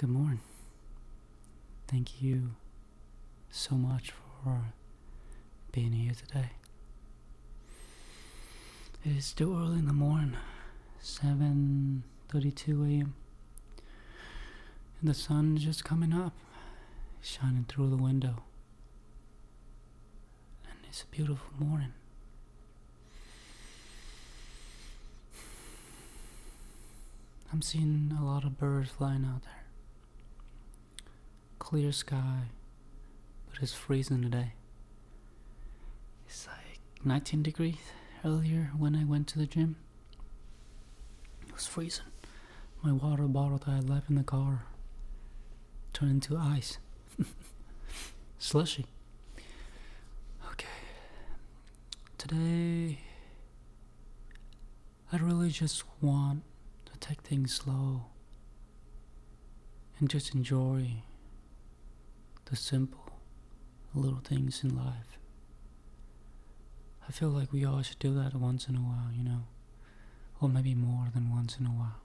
Good morning. Thank you so much for being here today. It is still early in the morning, 7:32 a.m. and the sun is just coming up, shining through the window. And it's a beautiful morning. I'm seeing a lot of birds flying out there. Clear sky, but it's freezing today. It's like 19 degrees earlier when I went to the gym. It was freezing. My water bottle that I left in the car turned into ice. Slushy. Okay. Today, I really just want to take things slow and just enjoy the simple little things in life. I feel like we all should do that once in a while, or maybe more than once in a while.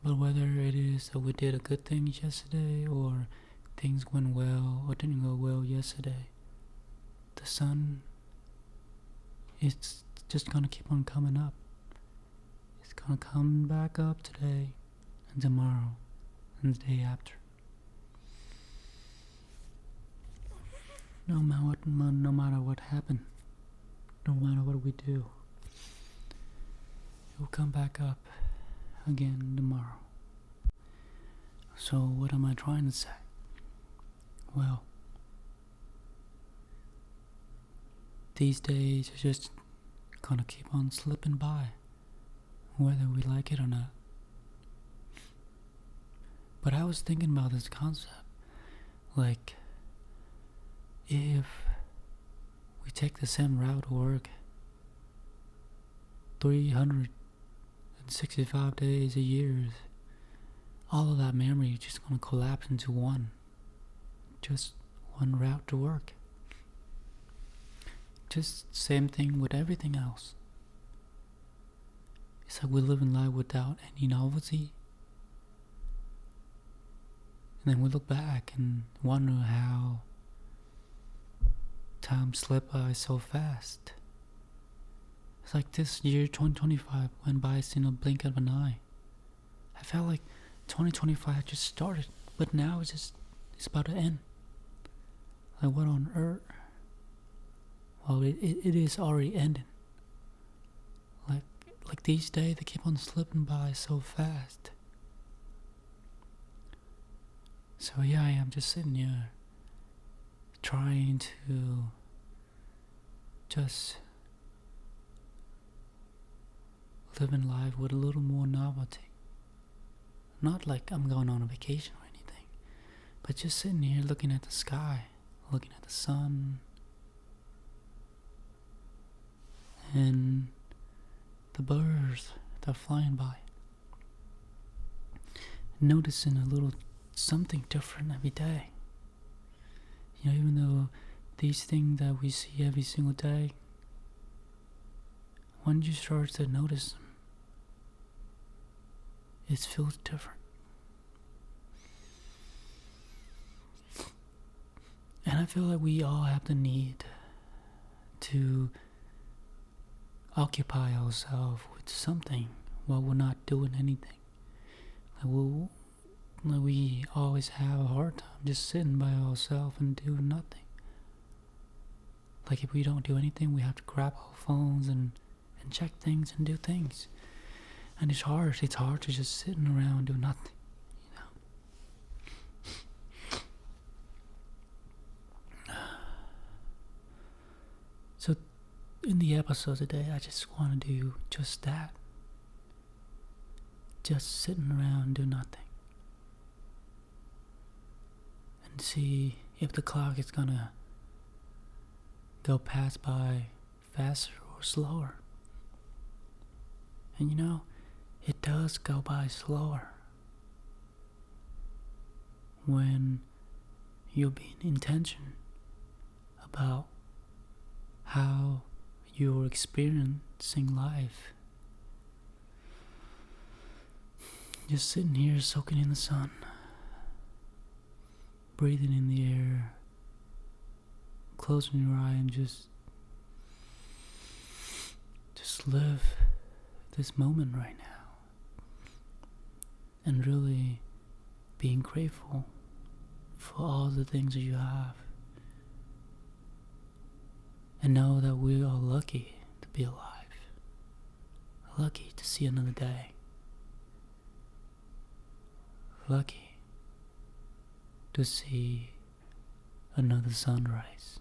But whether it is that we did a good thing yesterday, or things went well or didn't go well yesterday, the sun is just gonna keep on coming up. It's gonna come back up today and tomorrow and the day after. No matter what happened, no matter what we do, it will come back up again tomorrow. So what am I trying to say? Well, these days are just gonna keep on slipping by, whether we like it or not. But I was thinking about this concept, like, if we take the same route to work 365 days a year, all of that memory is just gonna collapse into one route to work. Just same thing with everything else. It's like we live in life without any novelty. And then we look back and wonder how time slipped by so fast. It's like this year, 2025, went by in a blink of an eye. I felt like 2025 just started, but now it's about to end. Like, what on earth? Well, it is already ending. Like these days, they keep on slipping by so fast. So yeah, I am just sitting here trying to just live in life with a little more novelty. Not like I'm going on a vacation or anything, but just sitting here looking at the sky, looking at the sun, and the birds that are flying by. Noticing a little something different every day. Even though these things that we see every single day, when you start to notice them, it feels different. And I feel like we all have the need to occupy ourselves with something while we're not doing anything. Like we always have a hard time just sitting by ourselves and doing nothing. Like, if we don't do anything, we have to grab our phones and check things and do things. And it's hard to just sitting around and do nothing, So in the episode today, I just want to do just that. Just sitting around and do nothing. And see if the clock is gonna go past by faster or slower. And it does go by slower when you're being intentional about how you're experiencing life. Just sitting here soaking in the sun, breathing in the air, closing your eye and just live this moment right now. And really being grateful for all the things that you have. And know that we are lucky to be alive. Lucky to see another day. Lucky to see another sunrise.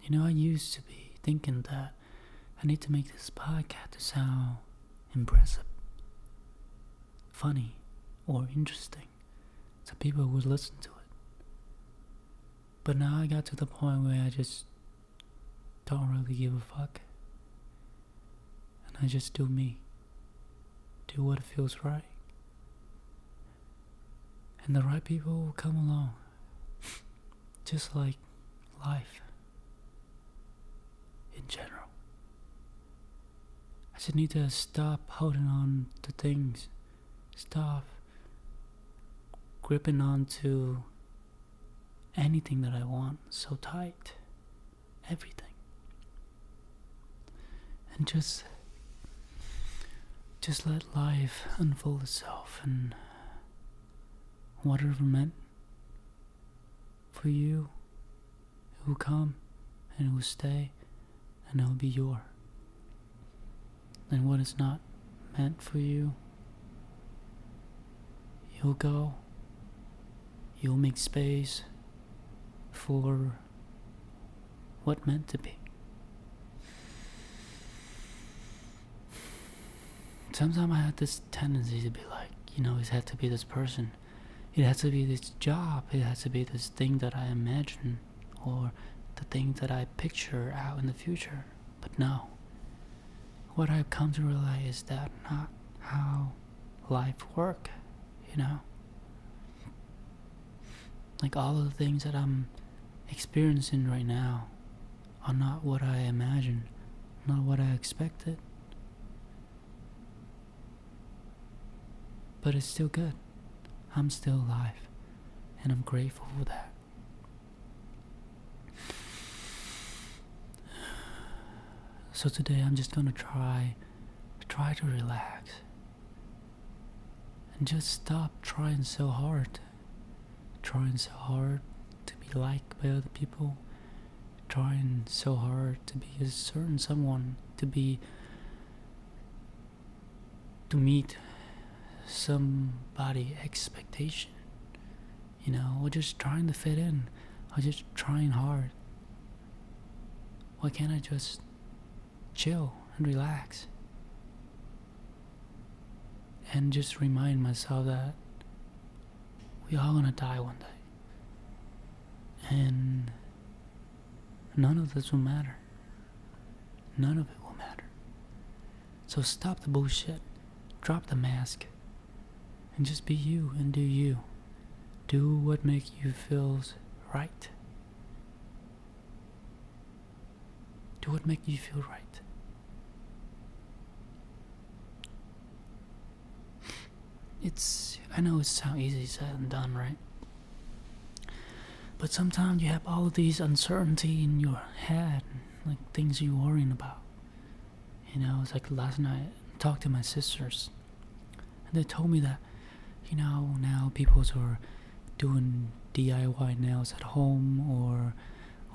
You know, I used to be thinking that I need to make this podcast to sound impressive, funny, or interesting, so people would listen to it. But now I got to the point where I just don't really give a fuck. And I just do me. Do what feels right. And the right people will come along. Just like life. In general. I just need to stop holding on to things. Stop gripping on to anything that I want so tight. Everything. And just let life unfold itself, and whatever meant for you, it will come and it will stay and it will be yours. And what is not meant for you, you'll go. You'll make space for what meant to be. Sometimes I had this tendency to be like, you know, it had to be this person. It has to be this job. It has to be this thing that I imagine, or the thing that I picture out in the future. But no. What I've come to realize is that not how life works, you know? Like all of the things that I'm experiencing right now are not what I imagined, not what I expected. But it's still good. I'm still alive, and I'm grateful for that. So today I'm just gonna try to relax and just stop trying so hard to be liked by other people, trying so hard to be a certain someone, to meet somebody expectation, you know, or just trying to fit in, or just trying hard. Why can't I just chill and relax and just remind myself that we all gonna die one day, and none of this will matter. None of it will matter. So stop the bullshit, drop the mask, and just be you and do you. Do what makes you feel right. Do what makes you feel right. I know it sounds easy said and done, right? But sometimes you have all of these uncertainty in your head, like things you're worrying about. You know, it's like last night I talked to my sisters, and they told me that, you know, now people are doing DIY nails at home,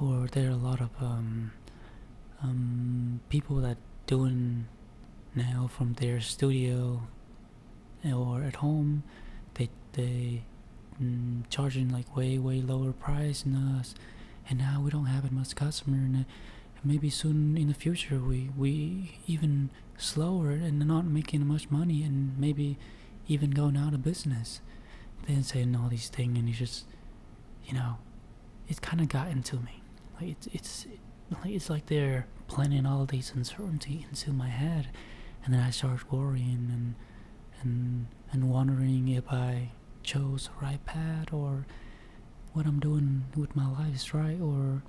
or there are a lot of people that doing nail from their studio or at home. They charging like way lower price than us, and now we don't have as much customer, and maybe soon in the future we even slower and not making much money, and maybe even going out of business. Then saying all these things, and you just, you know, it kind of got into me. Like it's like they're planning all of these uncertainty into my head, and then I start worrying and wondering if I chose the right path, or what I'm doing with my life is right, or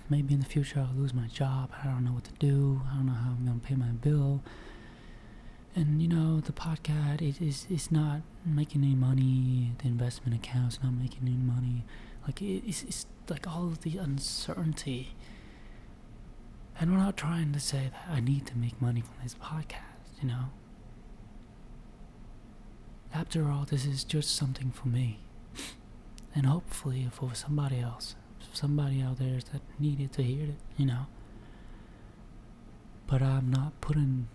maybe in the future I'll lose my job. I don't know what to do. I don't know how I'm gonna pay my bill. And the podcast is not making any money. The investment account's not making any money. Like it's like all of the uncertainty. And we're not trying to say that I need to make money from this podcast. After all, this is just something for me, and hopefully for somebody else, somebody out there that needed to hear it. But I'm not putting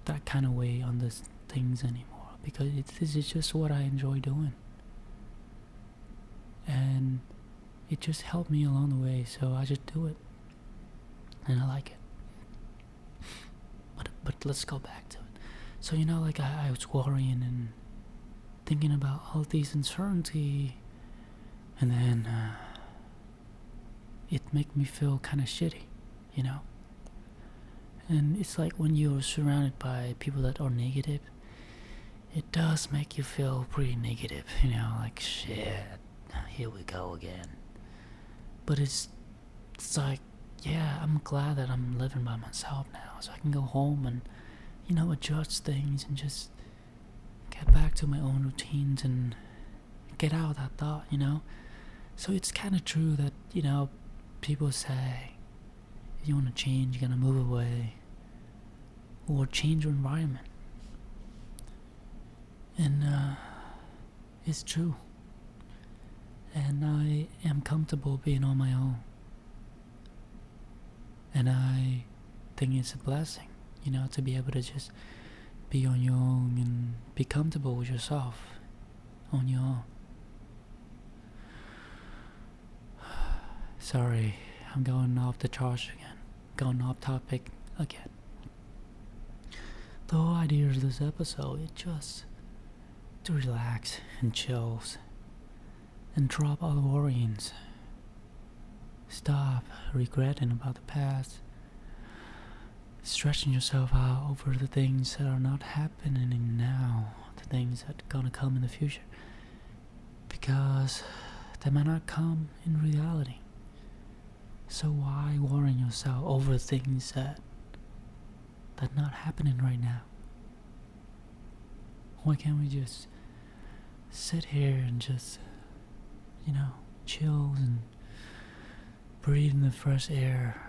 that kind of weight on these things anymore, because this is just what I enjoy doing, and it just helped me along the way, so I just do it, and I like it. But let's go back to it. So like I was worrying and thinking about all these uncertainty, and then it made me feel kind of shitty. And it's like when you're surrounded by people that are negative, it does make you feel pretty negative, like shit, here we go again. But it's like, yeah, I'm glad that I'm living by myself now, so I can go home and, adjust things and just get back to my own routines and get out of that thought, So it's kind of true that, people say, if you want to change, you gotta move away or change your environment. And it's true. And I am comfortable being on my own. And I think it's a blessing, to be able to just be on your own and be comfortable with yourself on your own. Sorry, I'm going off the charge again. Going off topic again. The whole idea of this episode is just to relax and chills and drop all the worryings. Stop regretting about the past. Stretching yourself out over the things that are not happening now, the things that are gonna come in the future, because they might not come in reality. So why worrying yourself over things that not happening right now? Why can't we just sit here and just chill and breathe in the fresh air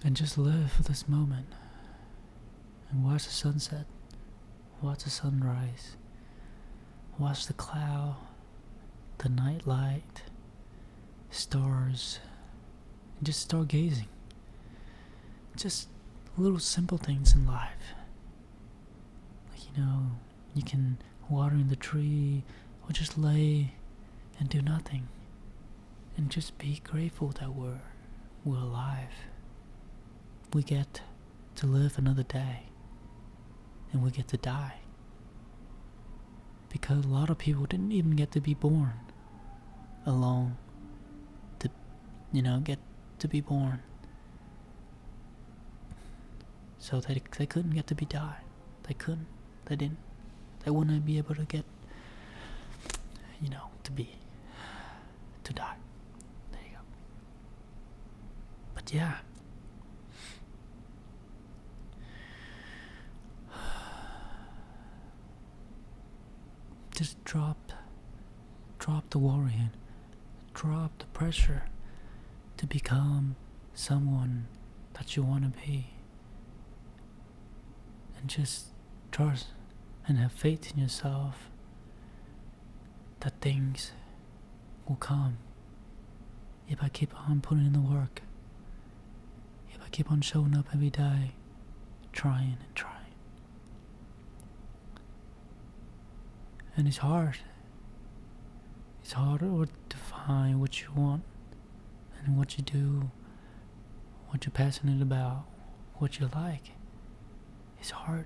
and just live for this moment and watch the sunset, watch the sunrise, watch the cloud, the night light, stars, and just start gazing. Just little simple things in life. Like, you can water in the tree or just lay and do nothing and just be grateful that we're alive. We get to live another day, and we get to die, because a lot of people didn't even get to be born alone, to get to be born, so they couldn't get to be die. They didn't, they wouldn't be able to get to die. There you go. But yeah, just drop the worrying, drop the pressure to become someone that you want to be, and just trust and have faith in yourself that things will come if I keep on putting in the work, if I keep on showing up every day, trying and trying. And it's hard. It's harder to find what you want and what you do, what you're passionate about, what you like. It's hard.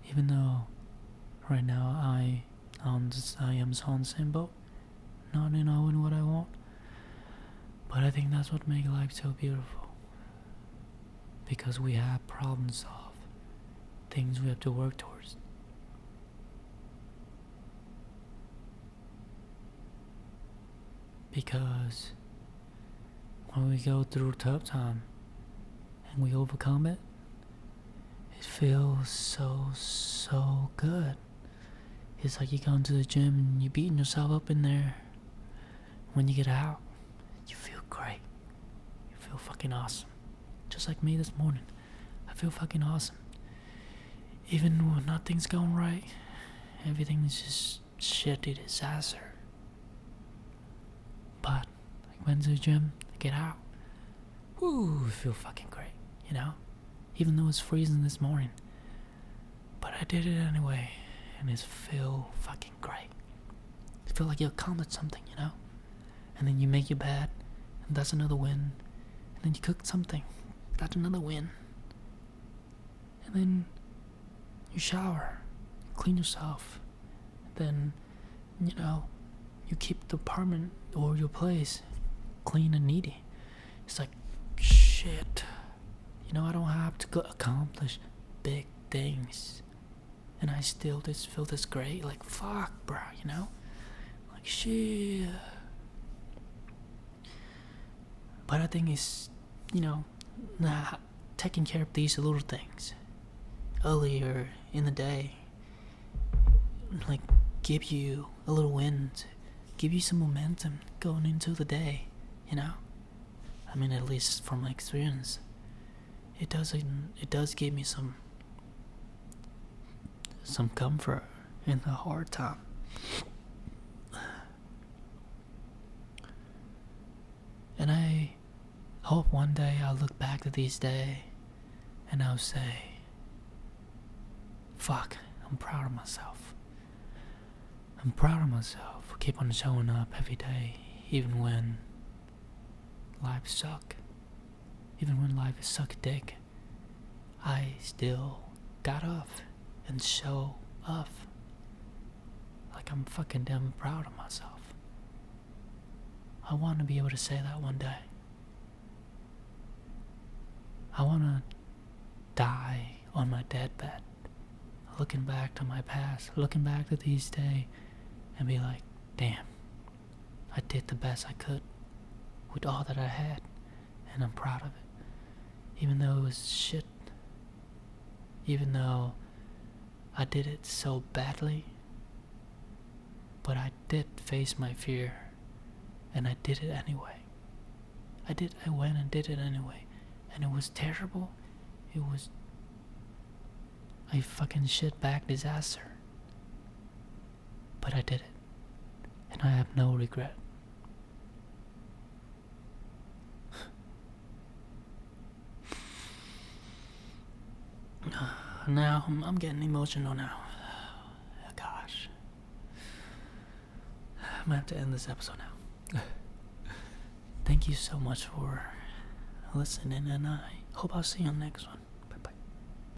Even though right now I am on the same boat, not knowing what I want. But I think that's what makes life so beautiful. Because we have problem solve. things we have to work towards. Because when we go through a tough time and we overcome it, it feels so good. It's like you go into the gym and you're beating yourself up in there. When you get out, you feel great. You feel fucking awesome. Just like me this morning. I feel fucking awesome. Even when nothing's going right, everything is just shitty disaster. But I went to the gym, I get out. Woo, I feel fucking great, you know? Even though it's freezing this morning. But I did it anyway, and it feel fucking great. It feel like you accomplished something, you know? And then you make your bed, and that's another win. And then you cook something, that's another win. And then you shower, clean yourself. Then, you know, you keep the apartment or your place clean and needy. It's like, shit. You know, I don't have to accomplish big things. And I still just feel this great. Like, fuck, bro, you know? Like, shit. But I think it's, you know, taking care of these little things earlier in the day, like, give you a little wind, give you some momentum going into the day, you know? I mean, at least from my experience, it does give me some comfort in the hard time. And I hope one day I'll look back at these days and I'll say, fuck, I'm proud of myself. I'm proud of myself for keep on showing up every day, even when life suck. Even when life is suck dick, I still got up and show up. Like I'm fucking damn proud of myself. I want to be able to say that one day. I want to die on my deathbed, looking back to my past, looking back to these days, and be like, damn, I did the best I could with all that I had, and I'm proud of it. Even though it was shit, even though I did it so badly, but I did face my fear, and I did it anyway. I went and did it anyway, and it was terrible. It was a fucking shitbag disaster. But I did it, and I have no regret. Now, I'm getting emotional now. Gosh. I'm gonna have to end this episode now. Thank you so much for listening, and I hope I'll see you on the next one.